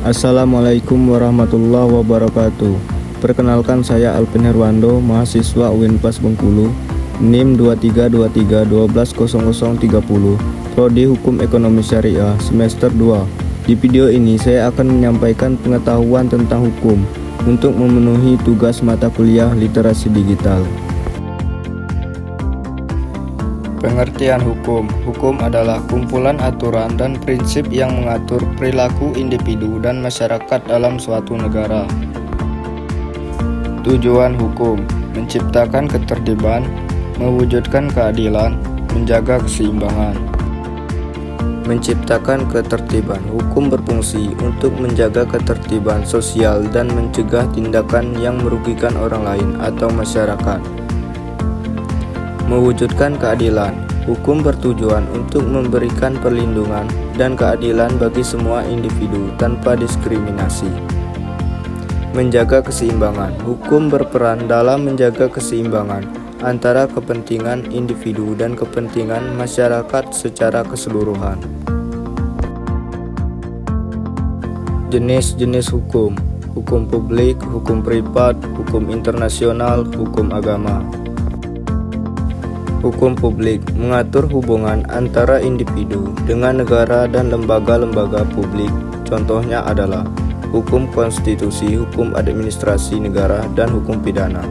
Assalamualaikum warahmatullahi wabarakatuh. Perkenalkan, saya Alvin Herwando, mahasiswa UINPAS Bengkulu, NIM 2323120030, Prodi Hukum Ekonomi Syariah, semester 2. Di video ini saya akan menyampaikan pengetahuan tentang hukum untuk memenuhi tugas mata kuliah literasi digital. Pengertian hukum. Hukum adalah kumpulan aturan dan prinsip yang mengatur perilaku individu dan masyarakat dalam suatu negara. Tujuan hukum: menciptakan ketertiban, mewujudkan keadilan, menjaga keseimbangan. Menciptakan ketertiban. Hukum berfungsi untuk menjaga ketertiban sosial dan mencegah tindakan yang merugikan orang lain atau masyarakat. Mewujudkan keadilan. Hukum bertujuan untuk memberikan perlindungan dan keadilan bagi semua individu tanpa diskriminasi. Menjaga keseimbangan. Hukum berperan dalam menjaga keseimbangan antara kepentingan individu dan kepentingan masyarakat secara keseluruhan. Jenis-jenis hukum: hukum publik, hukum privat, hukum internasional, hukum agama. Hukum publik mengatur hubungan antara individu dengan negara dan lembaga-lembaga publik. Contohnya adalah hukum konstitusi, hukum administrasi negara, dan hukum pidana.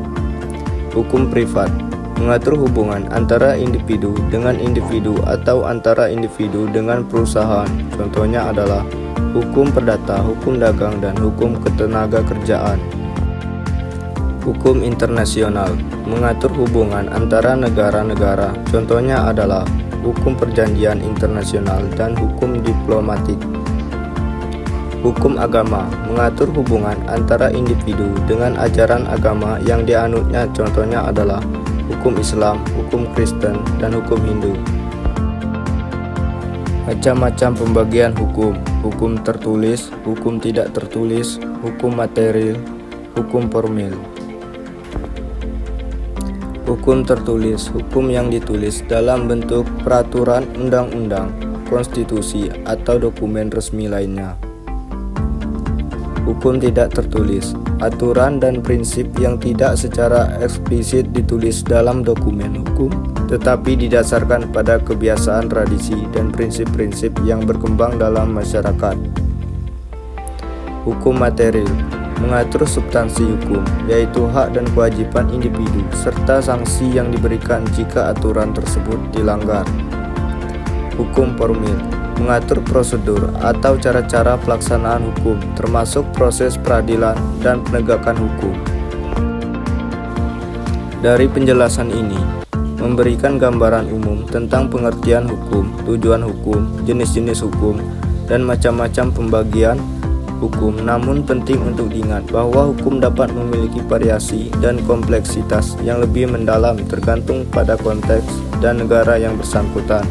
Hukum privat mengatur hubungan antara individu dengan individu atau antara individu dengan perusahaan. Contohnya adalah hukum perdata, hukum dagang, dan hukum ketenagakerjaan. Hukum internasional mengatur hubungan antara negara-negara. Contohnya adalah hukum perjanjian internasional dan hukum diplomatik. Hukum agama mengatur hubungan antara individu dengan ajaran agama yang dianutnya. Contohnya adalah hukum Islam, hukum Kristen, dan hukum Hindu. Macam-macam pembagian hukum: hukum tertulis, hukum tidak tertulis, hukum material, hukum formil. Hukum tertulis: hukum yang ditulis dalam bentuk peraturan, undang-undang, konstitusi, atau dokumen resmi lainnya. Hukum tidak tertulis: aturan dan prinsip yang tidak secara eksplisit ditulis dalam dokumen hukum, tetapi didasarkan pada kebiasaan, tradisi, dan prinsip-prinsip yang berkembang dalam masyarakat. Hukum material mengatur substansi hukum, yaitu hak dan kewajiban individu, serta sanksi yang diberikan jika aturan tersebut dilanggar. Hukum formil mengatur prosedur atau cara-cara pelaksanaan hukum, termasuk proses peradilan dan penegakan hukum. Dari penjelasan ini, memberikan gambaran umum tentang pengertian hukum, tujuan hukum, jenis-jenis hukum, dan macam-macam pembagian hukum. Namun penting untuk diingat bahwa hukum dapat memiliki variasi dan kompleksitas yang lebih mendalam tergantung pada konteks dan negara yang bersangkutan.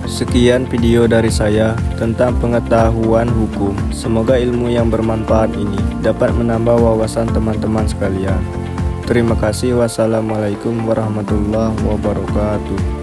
Sekian video dari saya tentang pengetahuan hukum. Semoga ilmu yang bermanfaat ini dapat menambah wawasan teman-teman sekalian. Terima kasih. Wassalamualaikum warahmatullahi wabarakatuh.